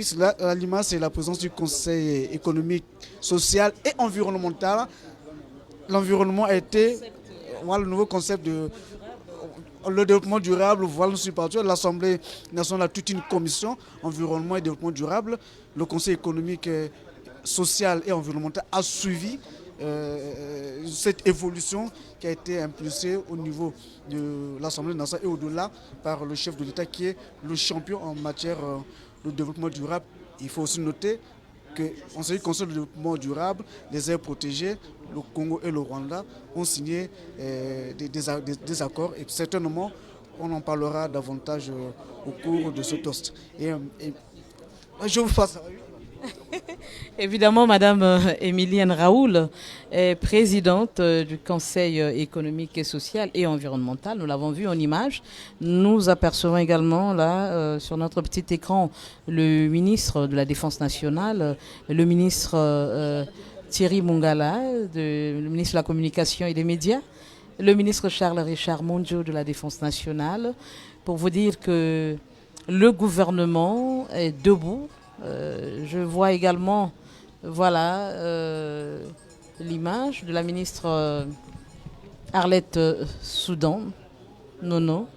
Oui, à l'image, c'est la présence du Conseil économique, social et environnemental. L'environnement a été le nouveau concept de le développement durable. Voilà, nous sommes partis. L'Assemblée nationale a toute une commission environnement et développement durable. Le Conseil économique, social et environnemental a suivi cette évolution qui a été impulsée au niveau de l'Assemblée nationale et au-delà par le chef de l'État qui est le champion en matière de développement durable. Il faut aussi noter qu'en ce qui concerne le développement durable, les aires protégées, le Congo et le Rwanda ont signé des accords et certainement on en parlera davantage au cours de ce toast. Je vous passe. Évidemment, Madame Emilienne Raoul est présidente du Conseil économique et social et environnemental. Nous l'avons vu en image. Nous apercevons également là, sur notre petit écran, le ministre de la Défense nationale, le ministre Thierry Mungala, le ministre de la Communication et des médias, le ministre Charles-Richard Mondio de la Défense nationale, pour vous dire que le gouvernement est debout. Je vois également l'image de la ministre Arlette Soudan Nono,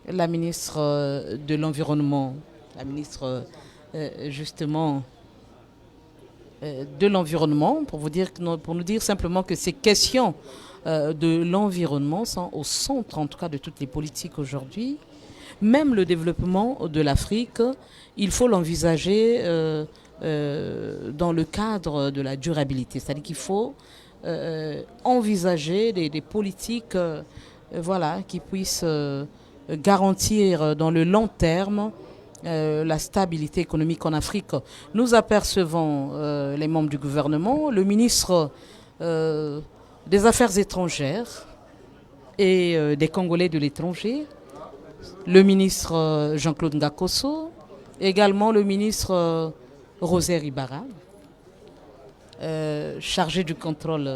la ministre de l'Environnement, la ministre justement de l'Environnement, pour nous dire simplement que ces questions de l'environnement sont au centre en tout cas de toutes les politiques aujourd'hui. Même le développement de l'Afrique, il faut l'envisager dans le cadre de la durabilité. C'est-à-dire qu'il faut envisager des politiques qui puissent garantir dans le long terme la stabilité économique en Afrique. Nous apercevons les membres du gouvernement, le ministre des Affaires étrangères et des Congolais de l'étranger, le ministre Jean-Claude Ngakoso, également le ministre Rosaire Ibarra, chargé du contrôle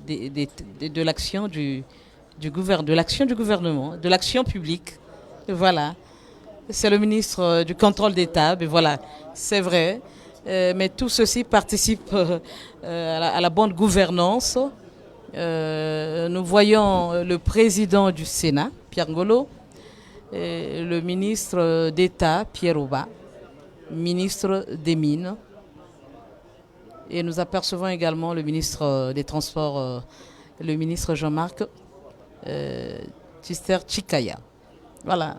de l'action du gouvernement, de l'action publique. Voilà. C'est le ministre du contrôle d'État. Mais voilà, c'est vrai. Mais tout ceci participe à la bonne gouvernance. Nous voyons le président du Sénat, Pierre Ngolo, et le ministre d'État, Pierre Oba, ministre des Mines. Et nous apercevons également le ministre des Transports, le ministre Jean-Marc Tister Chikaya. Voilà.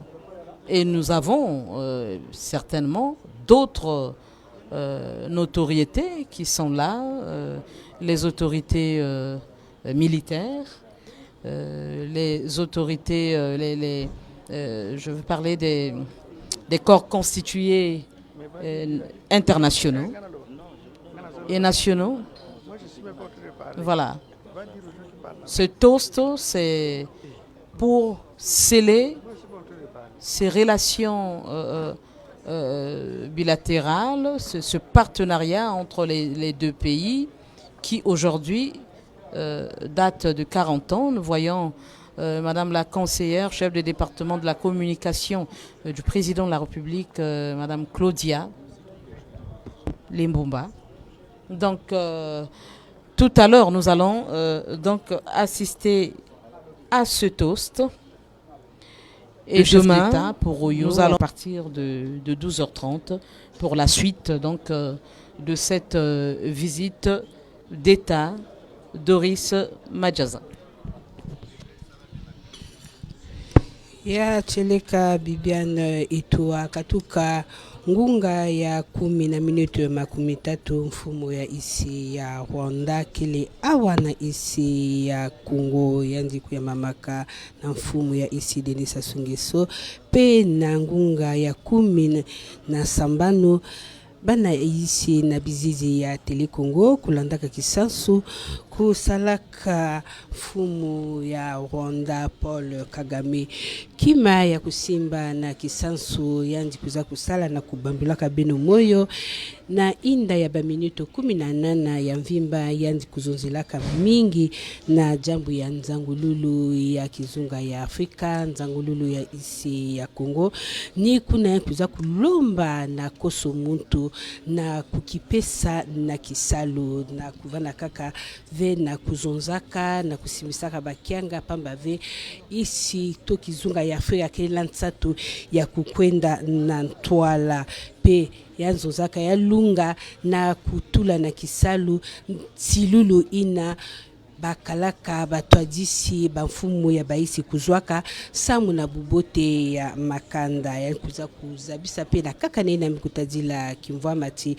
Et nous avons certainement d'autres notoriétés qui sont là, les autorités militaires, les autorités, je veux parler des corps constitués internationaux et nationaux. Voilà. Ce toast, c'est pour sceller ces relations bilatérales, ce partenariat entre les deux pays qui aujourd'hui date de 40 ans. Nous voyons Madame la conseillère, chef de département de la communication du président de la République, Madame Claudia Limbumba. Donc, tout à l'heure, nous allons donc assister à ce toast. Et demain, pour Oyo, nous allons partir de 12h30 pour la suite donc, de cette visite d'État Doris Madjaza. Ya Cheleka Bibiane Itua Katuka ngunga ya 10:30 mfumo ya isi ya Rwanda kile awana isi ya Congo yandiku ya mamaka na mfumo ya isi Denis Sassou Nguesso pe na ngunga ya 10:50 bana isi na bizizi ya Tele Congo kulandaka kisansu kusalaka fumu ya Rwanda Paul Kagame kima ya kusimba na kisansu yandi kuza kusala na kubambulaka beno moyo na inda ya baminuto 18 ya mvimba yandi kuzonzelaka mingi na jambu ya nzangululu ya kizunga ya Afrika, nzangululu ya isi ya Kongo ni kuna kuza kulomba na koso muntu na kukipesa na kisalu na kuvana kaka ve na kuzonzaka na kusimisaka bakianga pamba ve isi to kizunga ya Afrika kila nsatu ya kukwenda na ntwala pe yanzo zaka ya lunga na kutula na kisalu silulu ina bakalaka batwadisi bamfumu ya baisi kuzwaka samu na bubote ya makanda ya kuza kuzabisa pe na kaka nena mikutadila kimvwama ti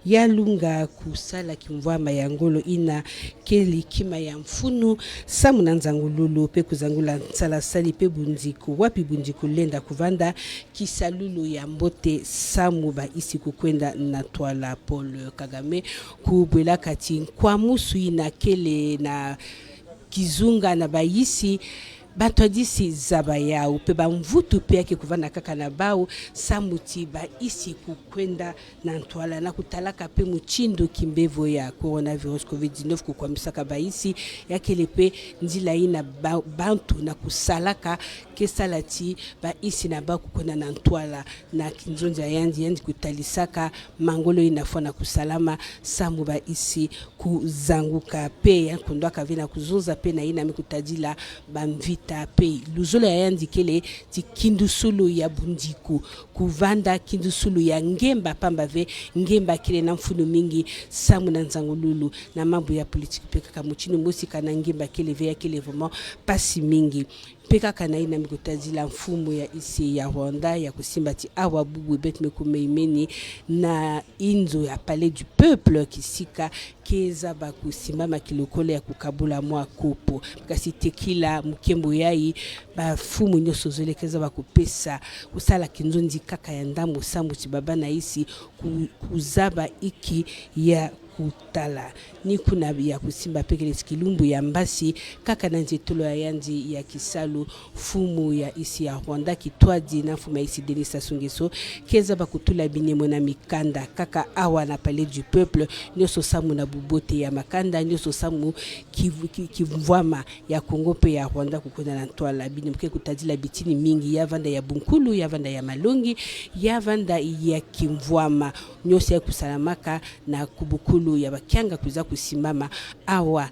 ya lunga kusala kimvwama ya ngolo ina keli kima ya mfunu samu na nzangululu pe kuzangula nsala sali pe bundiku wapi bundiku lenda kuvanda kisalulu ya mbote samu baisi kukwenda na twala Paul Kagame kubwela kati kwa musu ina kele na kizunga na baisi batwadisi zaba yao pe bamvutu pe yake kuvana kaka na bao samuti baisi kukwenda na ntwala na kutalaka pe muchindo kimbevo ya coronavirus COVID-19 kukwamisaka baisi yake lepe ndila ina bantu na kusalaka kesalati baisi na ba kukwenda na ntwala na kinzonja yandi kutalisaka mangolo inafona kusalama samu baisi kuzanguka pe yakundwaka vina kuzuza pe na ina mikutadila bamvita pe luzolo ya yandikele ti kindusulu ya bundiku kuvanda kindusulu ya ngemba pamba ve ngemba kile na mfunu mingi samu na nzangululu na mambo ya politiki pe kaka muchinu musika na ngemba kile ve ya kile vraiment pasi mingi peka kana ina mikutazila mfumu ya isi ya Rwanda ya kusimbati awa bubu betme kumeimeni na inzo ya palais du peuple kisika keza bakusimama kilokole ya kukabula mwa kopo kasi tekila mukembo yai bafumu nyoso zole keza bakupesa kusala kinzondi kaka ya ndamu sambu tibaba na isi kuzaba iki ya kutala ni kuna ya kusimba pekele skilumbu ya mbasi kaka na nzetolo ya yandi ya kisalu fumu ya isi ya Rwanda kitwadi na fumu ya isi Denis Sassou Nguesso keza bakutula binemo na mikanda kaka awa na palais du peuple nyoso samu na bubote ya makanda nyoso samu kivumvwama ya Kongo pe ya Rwanda kukwenda na ntwala binemo ke kutadila bitini mingi ya vanda ya bunkulu ya vanda ya malongi ya vanda ya kimvwama nyoso ya kusalamaka na kubukulu ya bakianga kuza kusimama awa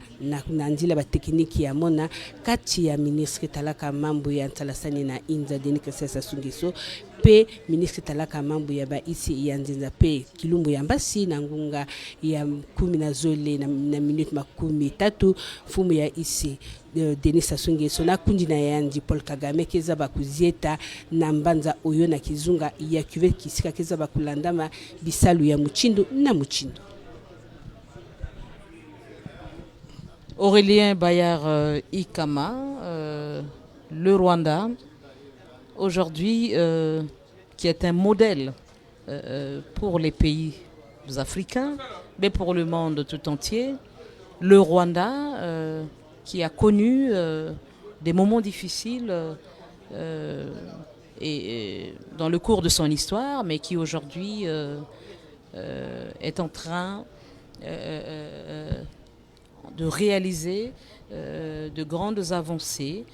na ndila ba tekniki ya mona kati ya ministre talaka mambo ya ntalasani na Inza Denis Sassou Nguesso pe ministre talaka mambo ya baisi ya nzinza pe kilumbu ya mbasi na ngunga ya 10 na zole na minute 13 fumu ya isi Denis Sassou Nguesso na kundi na yandi Paul Kagame keza bakuzieta na mbanza oyo na kizunga ya kuve kisika keza bakulandama bisalu ya muchindo na muchindo. Aurélien Bayard Ikama, le Rwanda, aujourd'hui, qui est un modèle pour les pays africains, mais pour le monde tout entier. Le Rwanda, qui a connu des moments difficiles et dans le cours de son histoire, mais qui aujourd'hui est en train de réaliser de grandes avancées,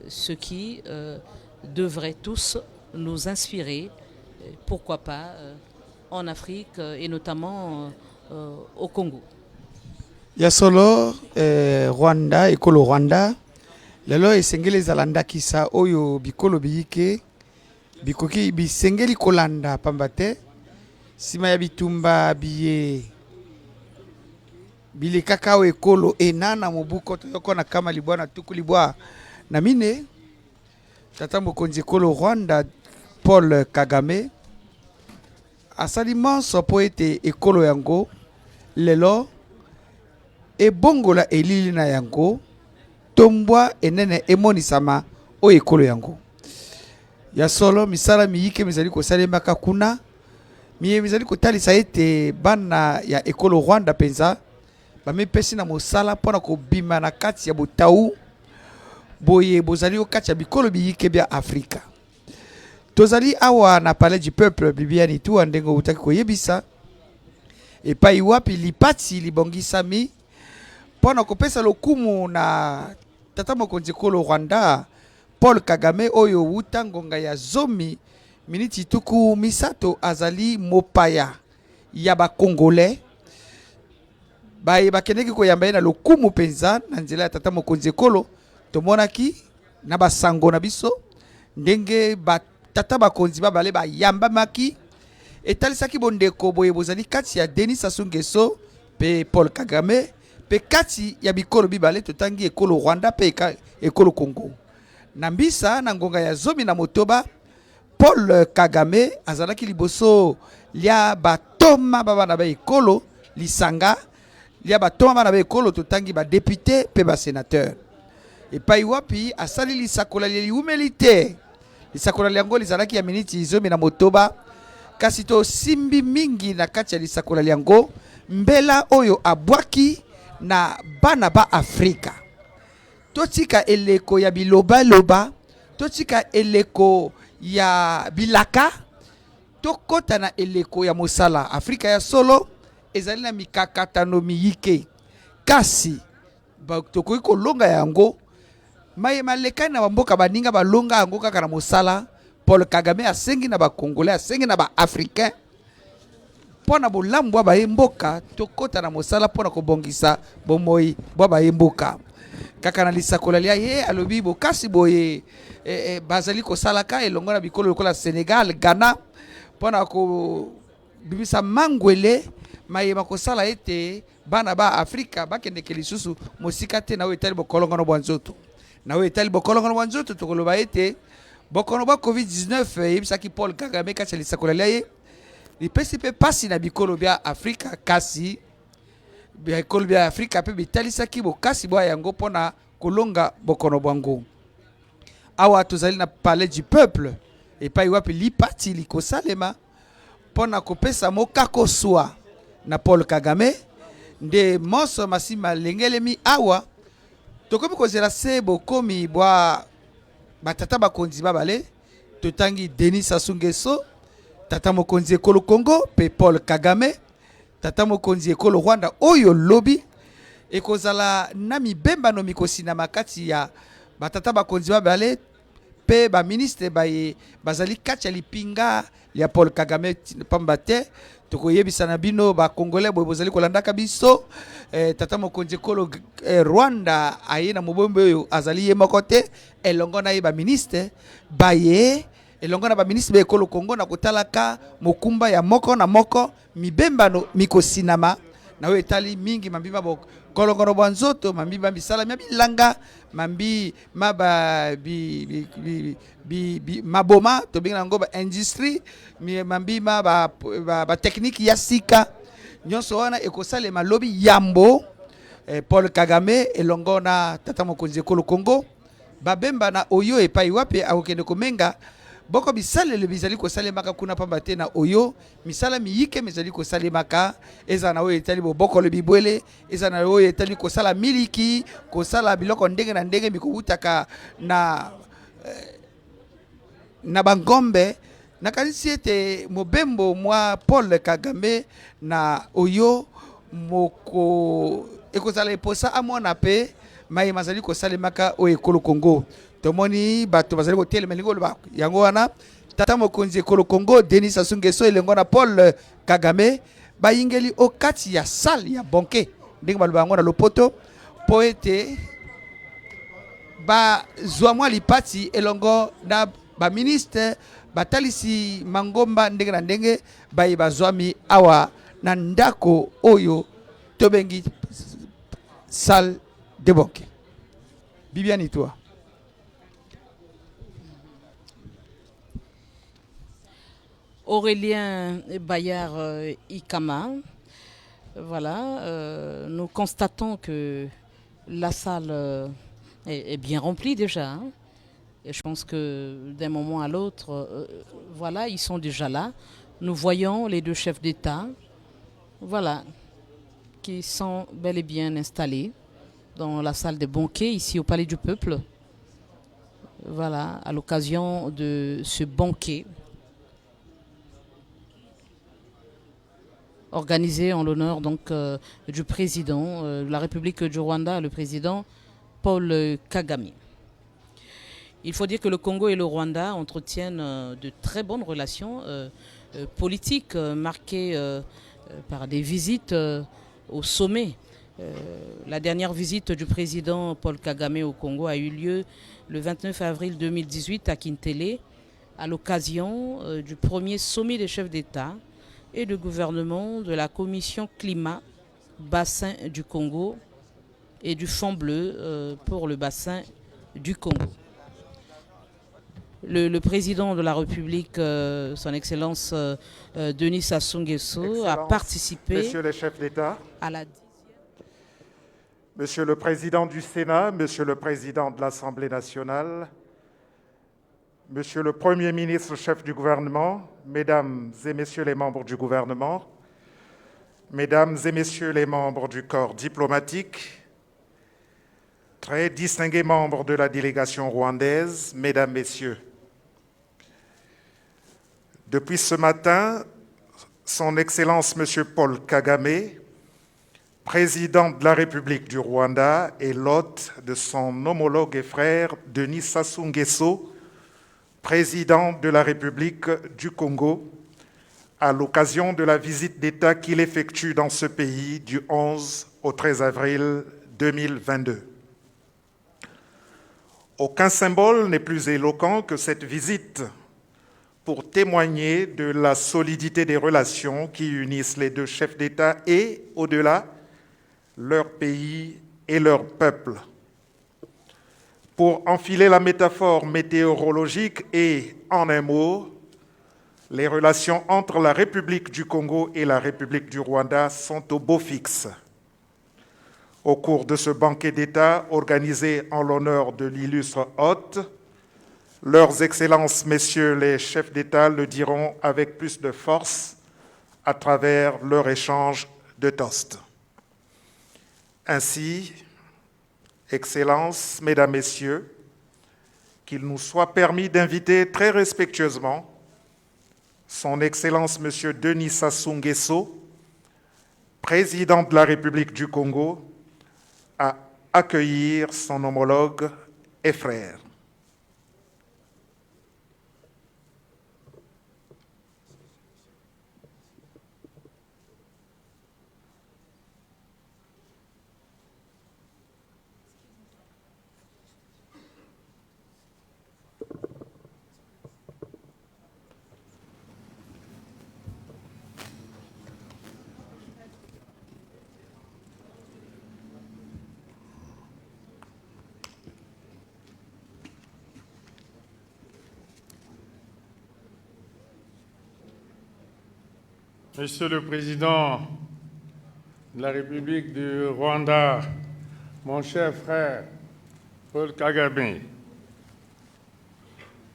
ce qui devrait tous nous inspirer, pourquoi pas en Afrique et notamment au Congo. Yasolo Rwanda ekolo Rwanda lelo esengeli zalanda kisa oyo bikolo biyike bikoki bisengeli kolanda pambate sima ya bitumba biye bile kakao ekolo enana mobuko toyoko na kama libwa na tuku libwa na mine tata mokonzi ekolo Rwanda Paul Kagame asali manso po ete ekolo yango lelo ebongola elili na yango tombwa enene emonisama o ekolo yango ya solo misala miyike mizali kosalembaka kuna miye mizali kotalisa ete bana ya ekolo Rwanda penza bamipesi na mosala mpona kobima na kati ya botau boye bozali o kati ya bikolo biyike bya Afrika. Tozali awa na palais du peuple Bibiani tu ndenge utaki koyebisa epai wapi lipati libongisami mpona kopesa lokumu na tata mokonzi kolo Rwanda Paul Kagame oyo wuta ngonga ya zomi miniti tuku misato azali mopaya ya ba Congolais baye bakendeki koyamba na lokumu penza na nzela ya tata mokonzi kolo tomonaki na basango na biso ndenge ba tata bakonzi babale bayamba maki etalisaki bondeko boye bozali kati ya Denis Sassou Nguesso pe Paul Kagame pe kati ya bikolo bibale totangi ekolo Rwanda pe ekolo Congo na mbisa na ngonga ya zomi na motoba Paul Kagame azalaki liboso lia batoma baba na ba ekolo lisanga lia batoma baba na ba ekolo totangi ba député pe ba sénateur epai wapi asali lisakola liumilité lisakola liango lizalaki ya miniti zomi na motoba kasi to simbi mingi na kati ya lisakola liango mbela oyo abwaki na bana ba Afrika totika eleko ya biloba loba totika eleko ya bilaka tokota na eleko ya mosala Afrika ya solo ezali na mikakatano miyike kasi tokoki kolonga yango maye malekani na bamboka baninga balonga yango kaka na mosala. Paul Kagame asengi na ba Congolais asengi na ba Africain pona bolamu bwa bayemboka tokota na mosala pona kobongisa bomoi bwa bayemboka kaka na lisakola lia ye alobi bokasi boye bazali kosalaka elongo na bikolo lokola Senegal Ghana pona ko bibisa mangwele maye makosala ete bana ba Afrika bakendeke lisusu mosika te na we etali bokolongono bwa nzoto na we etali bokolongono bwa nzoto tokoloba ete bokono ba COVID-19 yebisaki Paul Kagame kati ya lisakola lia ye lipesi pe pasi na bikolo bya Afrika kasi bikolo bya Afrika pe bitalisaki bokasi bwa yango pona kolonga bokono bwango awa tozali na palais du peuple epai wapi lipati likosalema pona kopesa mokako swa na Paul Kagame nde moso masima lengelemi awa tokomi kozela se bokomi bwa batata bakonzi babale totangi Denis Sassou Nguesso tata mokonzi ekolo Congo pe Paul Kagame tata mokonzi ekolo Rwanda oyo lobi ekozala na mibemba no mikosina makati ya batata bakonzi babale pe ba ministre baye bazali kati ya lipinga ya Paul Kagame pamba te tokoyebisa na bino ba Congolais boye bozali kolandaka biso tata mokonzi ekolo Rwanda aye na mobombe oyo azali ye moko te elongo na ye ba ministre baye elongo na ba ministre be ekolo Congo na kotalaka mokumba ya moko na moko mibembano mikosinama na we etali mingi mambima bo kolongono bwa nzoto mambima bisala mya bilanga mambi maba maboma to binga ngo ba industrie mambima ba technique ya sika nyonso wana ekosale malobi yambo Paul Kagame elongo na tata mokonzi ekolo Congo babemba na oyo epai wapi akokende komenga boko bisale le bizali kosalemaka kuna pamba te na oyo misala miyike mizali kosalemaka eza na oyo etali boko le bibwele eza na oyo etali kosala miliki kosala biloko ndenge na ndenge mikowutaka na bangombe nakanisi ete mobembo mwa Paul Kagame na oyo moko ekozala eposa amona pe maye mazali kosalemaka oyo ekolo Congo tomoni bato bazali kotelema lingo loba yango wana tata mokonzi ekolo Congo Denis Sassou Nguesso elengo na Paul Kagame bayingeli okati ya salle ya banquet ndenge baloba yango na lopoto po ete ba zwa mwa lipati elongo na ba ministre batalisi mangomba ndenge na ndenge baye bazwami awa na ndako oyo tobengi salle de banquet. Bibiani toi. Aurélien Bayard Ikama, voilà, nous constatons que la salle est bien remplie déjà. Hein, et je pense que d'un moment à l'autre, voilà, ils sont déjà là. Nous voyons les deux chefs d'État, voilà, qui sont bel et bien installés dans la salle des banquets, ici au Palais du Peuple. Voilà, à l'occasion de ce banquet organisé en l'honneur donc du président de la République du Rwanda, le président Paul Kagame. Il faut dire que le Congo et le Rwanda entretiennent de très bonnes relations politiques marquées par des visites au sommet. La dernière visite du président Paul Kagame au Congo a eu lieu le 29 avril 2018 à Kintélé, à l'occasion du premier sommet des chefs d'État et de gouvernement de la Commission Climat, Bassin du Congo et du Fonds bleu pour le bassin du Congo. Le président de la République, son Excellence Denis Sassou Nguesso, a participé Messieurs les chefs d'État, à la... Monsieur le Président du Sénat, Monsieur le Président de l'Assemblée nationale, Monsieur le Premier ministre, chef du gouvernement, Mesdames et Messieurs les membres du gouvernement, Mesdames et Messieurs les membres du corps diplomatique, très distingués membres de la délégation rwandaise, Mesdames, Messieurs. Depuis ce matin, Son Excellence Monsieur Paul Kagame, président de la République du Rwanda et l'hôte de son homologue et frère Denis Sassou Nguesso, président de la République du Congo, à l'occasion de la visite d'État qu'il effectue dans ce pays du 11 au 13 avril 2022. Aucun symbole n'est plus éloquent que cette visite pour témoigner de la solidité des relations qui unissent les deux chefs d'État et, au-delà, leur pays et leur peuple. Pour enfiler la métaphore météorologique et, en un mot, les relations entre la République du Congo et la République du Rwanda sont au beau fixe. Au cours de ce banquet d'État organisé en l'honneur de l'illustre hôte, leurs excellences, messieurs les chefs d'État, le diront avec plus de force à travers leur échange de toasts. Ainsi, Excellences, Mesdames, Messieurs, qu'il nous soit permis d'inviter très respectueusement Son Excellence Monsieur Denis Sassou Nguesso, président de la République du Congo, à accueillir son homologue et frère. Monsieur le Président de la République du Rwanda, mon cher frère Paul Kagame,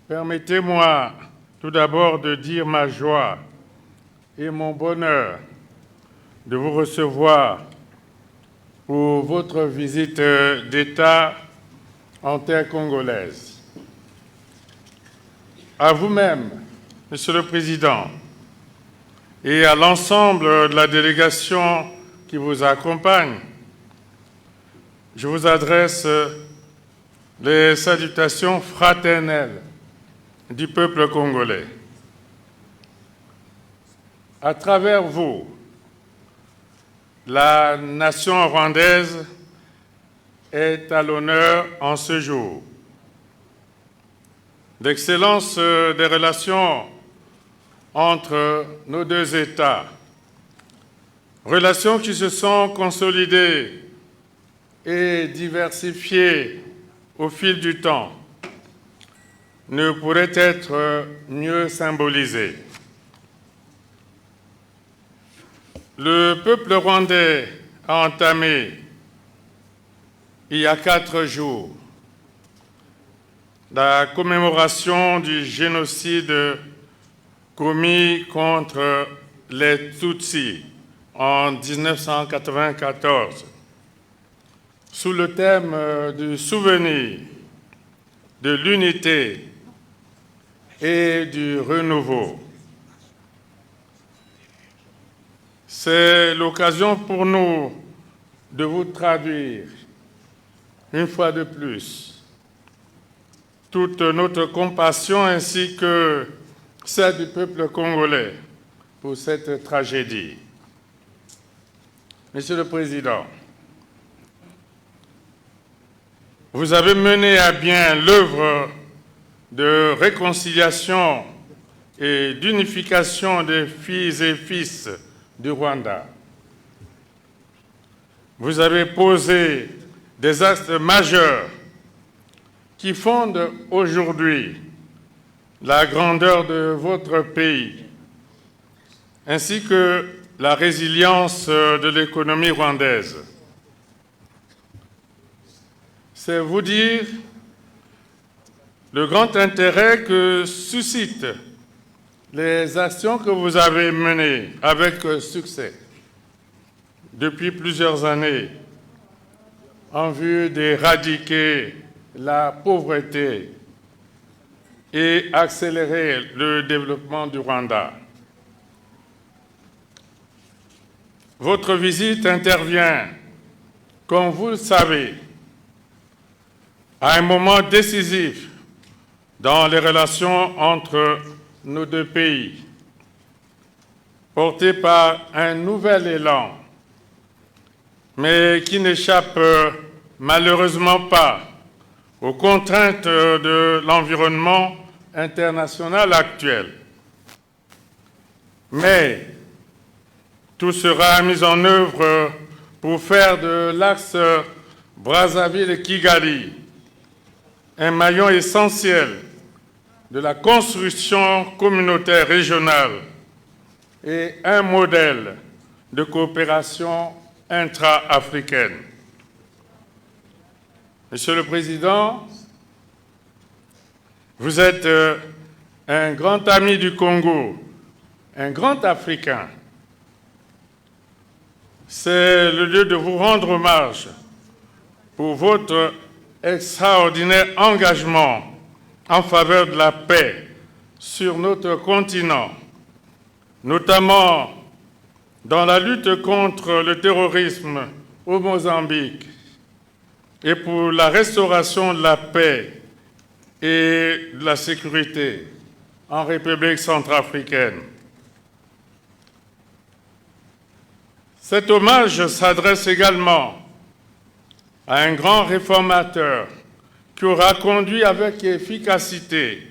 permettez-moi tout d'abord de dire ma joie et mon bonheur de vous recevoir pour votre visite d'État en terre congolaise. À vous-même, Monsieur le Président, et à l'ensemble de la délégation qui vous accompagne, je vous adresse les salutations fraternelles du peuple congolais. À travers vous, la nation rwandaise est à l'honneur en ce jour. L'excellence des relations entre nos deux États, relations qui se sont consolidées et diversifiées au fil du temps, ne pourraient être mieux symbolisées. Le peuple rwandais a entamé, il y a 4 jours, la commémoration du génocide commis contre les Tutsis en 1994 sous le thème du souvenir, de l'unité et du renouveau. C'est l'occasion pour nous de vous traduire, une fois de plus, toute notre compassion ainsi que celle du peuple congolais pour cette tragédie. Monsieur le Président, vous avez mené à bien l'œuvre de réconciliation et d'unification des filles et fils du Rwanda. Vous avez posé des actes majeurs qui fondent aujourd'hui la grandeur de votre pays, ainsi que la résilience de l'économie rwandaise. C'est vous dire le grand intérêt que suscitent les actions que vous avez menées avec succès depuis plusieurs années en vue d'éradiquer la pauvreté et accélérer le développement du Rwanda. Votre visite intervient, comme vous le savez, à un moment décisif dans les relations entre nos deux pays, porté par un nouvel élan, mais qui n'échappe malheureusement pas aux contraintes de l'environnement international actuel. Mais tout sera mis en œuvre pour faire de l'axe Brazzaville-Kigali un maillon essentiel de la construction communautaire régionale et un modèle de coopération intra-africaine. Monsieur le Président, vous êtes un grand ami du Congo, un grand Africain. C'est le lieu de vous rendre hommage pour votre extraordinaire engagement en faveur de la paix sur notre continent, notamment dans la lutte contre le terrorisme au Mozambique et pour la restauration de la paix et de la sécurité en République centrafricaine. Cet hommage s'adresse également à un grand réformateur qui aura conduit avec efficacité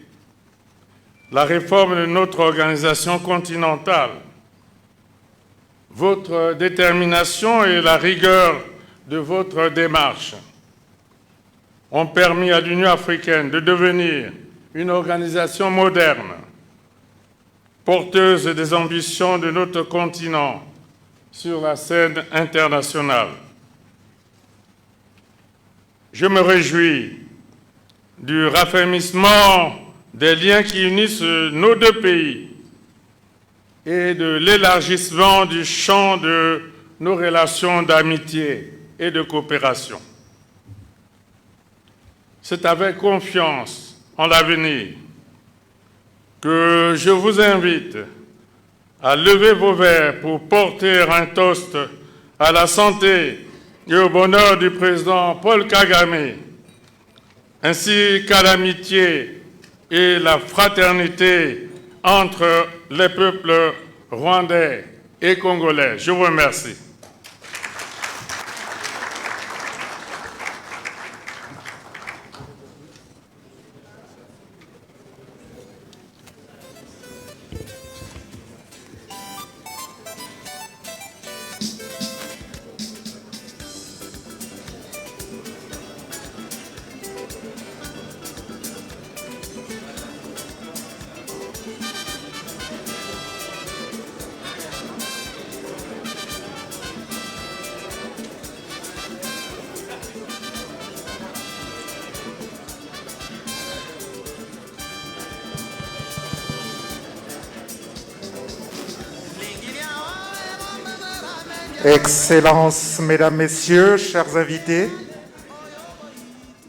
la réforme de notre organisation continentale. Votre détermination et la rigueur de votre démarche ont permis à l'Union africaine de devenir une organisation moderne, porteuse des ambitions de notre continent sur la scène internationale. Je me réjouis du raffermissement des liens qui unissent nos deux pays et de l'élargissement du champ de nos relations d'amitié et de coopération. C'est avec confiance en l'avenir que je vous invite à lever vos verres pour porter un toast à la santé et au bonheur du président Paul Kagame, ainsi qu'à l'amitié et la fraternité entre les peuples rwandais et congolais. Je vous remercie. Excellences, Mesdames, Messieurs, chers invités,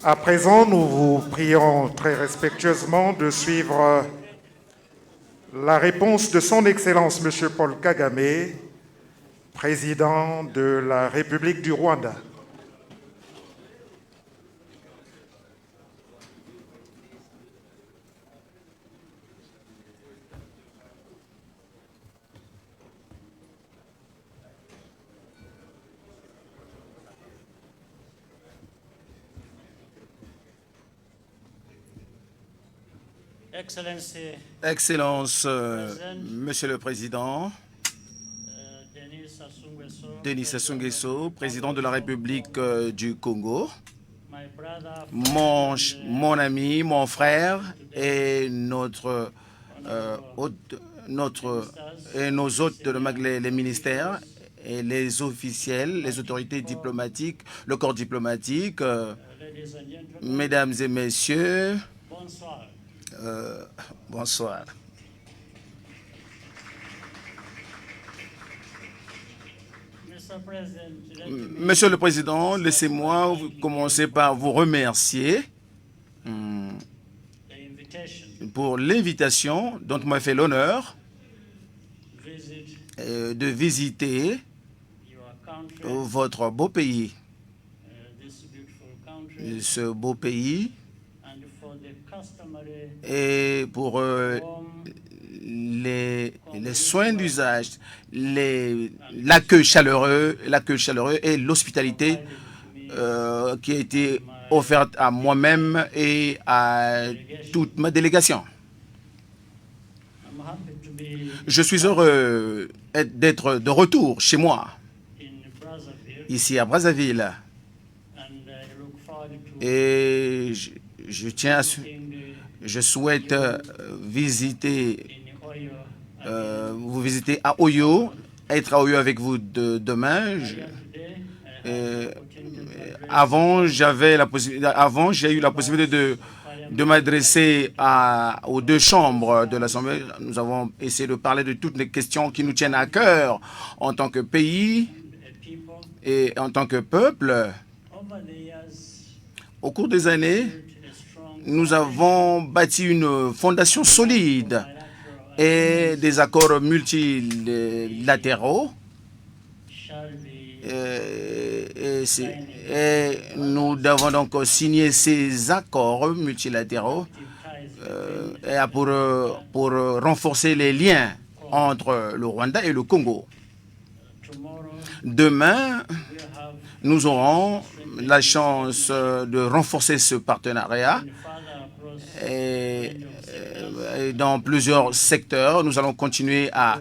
à présent, nous vous prions très respectueusement de suivre la réponse de Son Excellence M. Paul Kagame, président de la République du Rwanda. Excellence, Monsieur le Président, Denis Sassou Nguesso, président de la République du Congo, mon ami, mon frère et nos hôtes les ministères et les officiels, les autorités diplomatiques, le corps diplomatique, mesdames et messieurs, bonsoir. Monsieur le Président, laissez-moi commencer par vous remercier pour l'invitation dont m'a fait l'honneur de visiter votre beau pays. Ce beau pays et pour les soins d'usage, l'accueil chaleureux et l'hospitalité qui a été offerte à moi-même et à toute ma délégation. Je suis heureux d'être de retour chez moi, ici à Brazzaville. Et je souhaite vous visiter à Oyo, être à Oyo avec vous demain. Avant, j'ai eu la possibilité de m'adresser aux deux chambres de l'Assemblée. Nous avons essayé de parler de toutes les questions qui nous tiennent à cœur en tant que pays et en tant que peuple. Au cours des années, nous avons bâti une fondation solide et des accords multilatéraux. Et nous devons donc signer ces accords multilatéraux pour renforcer les liens entre le Rwanda et le Congo. Demain, nous aurons la chance de renforcer ce partenariat et dans plusieurs secteurs. Nous allons continuer à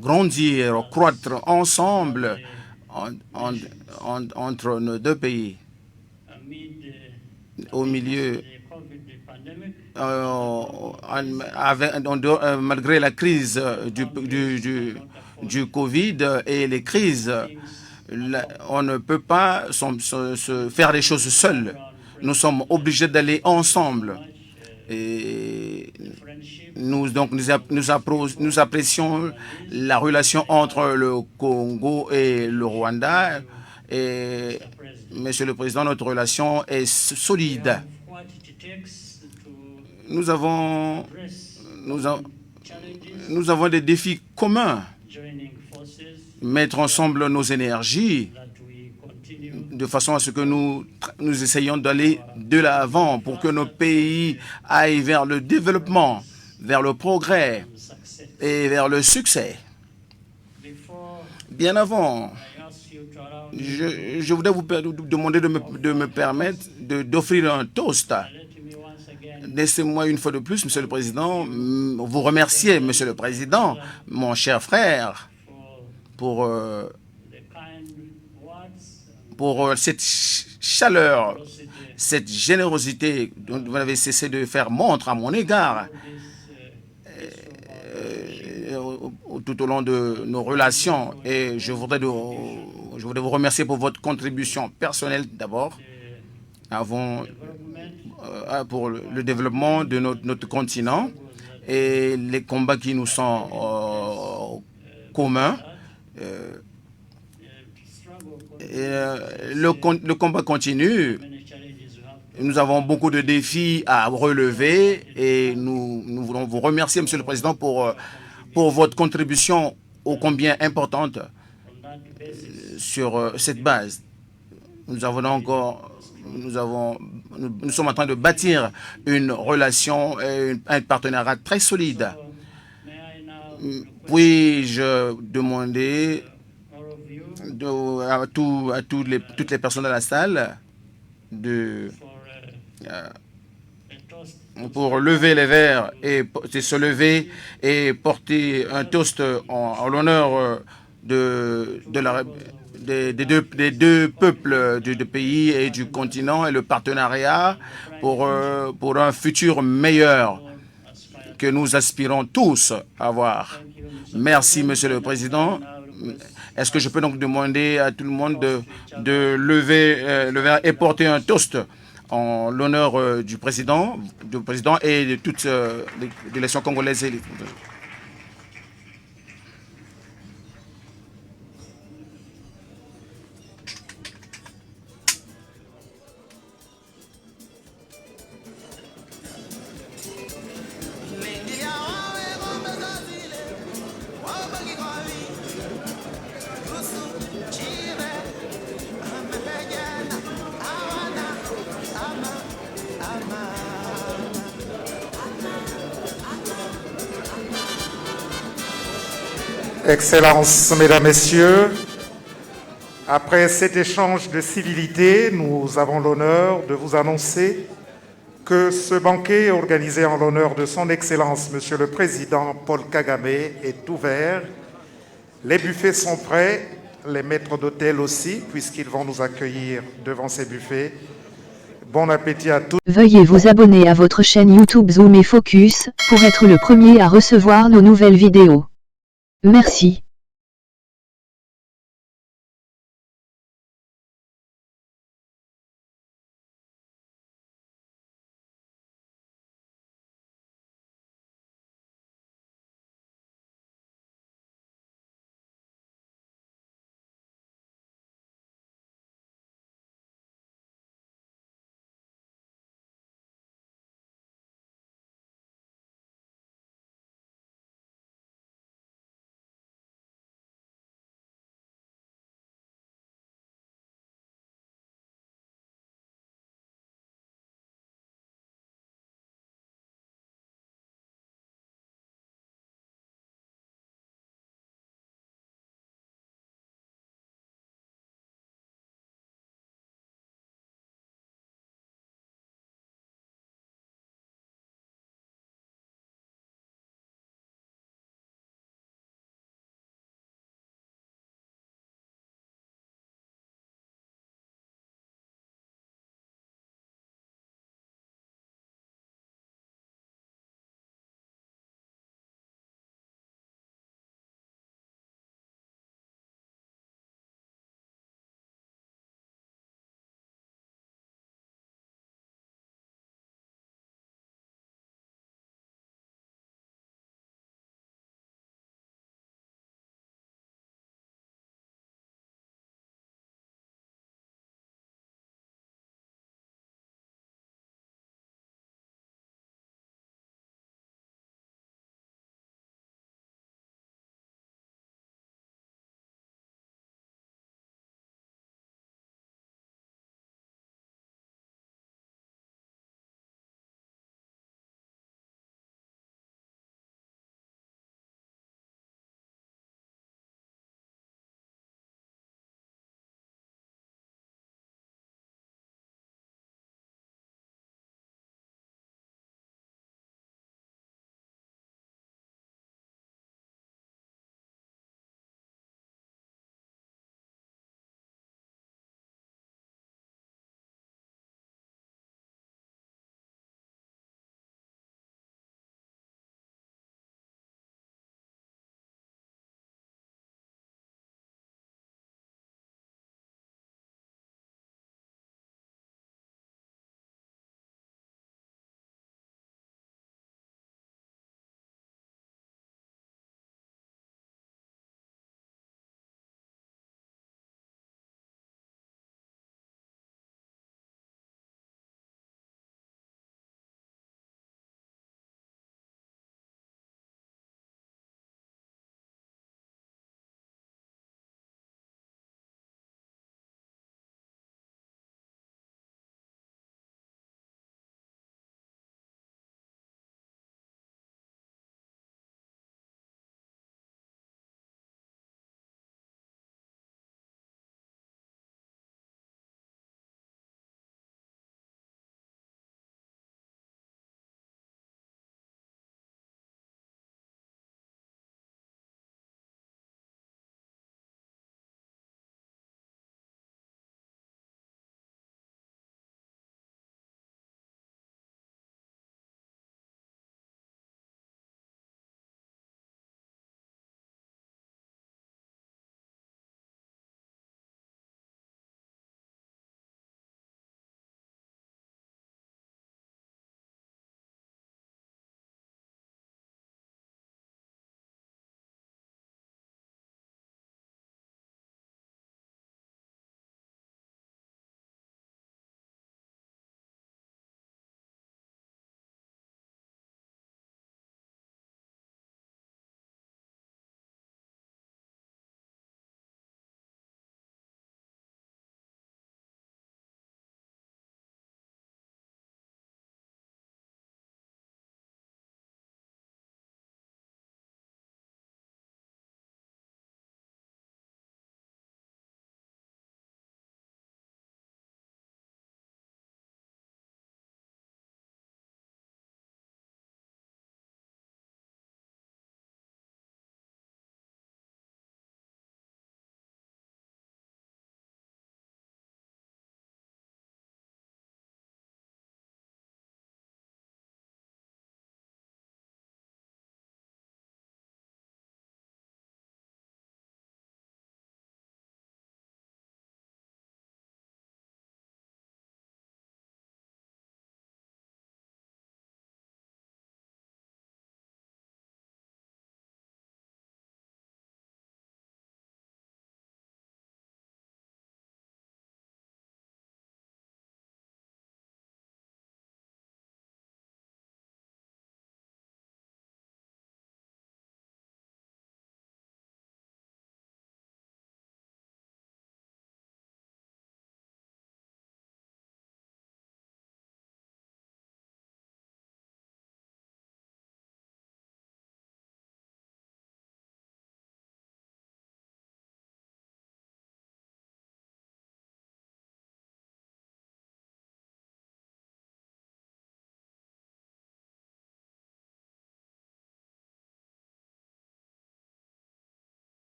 grandir, croître ensemble entre nos deux pays. Au milieu, malgré la crise du Covid et les crises, on ne peut pas se faire les choses seuls. Nous sommes obligés d'aller ensemble. Et nous apprécions la relation entre le Congo et le Rwanda. Et, Monsieur le Président, notre relation est solide. Nous avons des défis communs. Mettre ensemble nos énergies de façon à ce que nous essayons d'aller de l'avant pour que nos pays aillent vers le développement, vers le progrès et vers le succès. Bien avant, je voudrais vous demander de me permettre d'offrir un toast. Laissez-moi une fois de plus, Monsieur le Président, vous remercier, Monsieur le Président, mon cher frère, pour cette chaleur, cette générosité dont vous n'avez cessé de faire montre à mon égard tout au long de nos relations. Et je voudrais vous remercier pour votre contribution personnelle d'abord, pour le développement de notre continent et les combats qui nous sont communs. Le combat continue. Nous avons beaucoup de défis à relever et nous voulons vous remercier, Monsieur le Président, pour votre contribution ô combien importante sur cette base. Nous sommes en train de bâtir une relation et un partenariat très solide. Puis-je demander à toutes les personnes dans la salle pour lever les verres et se lever et porter un toast en l'honneur des deux peuples du pays et du continent et le partenariat pour un futur meilleur que nous aspirons tous à avoir. Merci, Monsieur le Président. Est-ce que je peux donc demander à tout le monde de lever le verre et porter un toast en l'honneur du président et de toutes les délégations congolaises et Excellences, Mesdames, Messieurs, après cet échange de civilité, nous avons l'honneur de vous annoncer que ce banquet organisé en l'honneur de son Excellence, Monsieur le Président Paul Kagame, est ouvert. Les buffets sont prêts, les maîtres d'hôtel aussi, puisqu'ils vont nous accueillir devant ces buffets. Bon appétit à tous. Veuillez vous abonner à votre chaîne YouTube Zoom et Focus pour être le premier à recevoir nos nouvelles vidéos. Merci.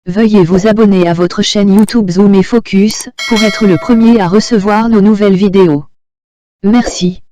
Veuillez vous abonner à votre chaîne YouTube Zoom et Focus, pour être le premier à recevoir nos nouvelles vidéos. Merci.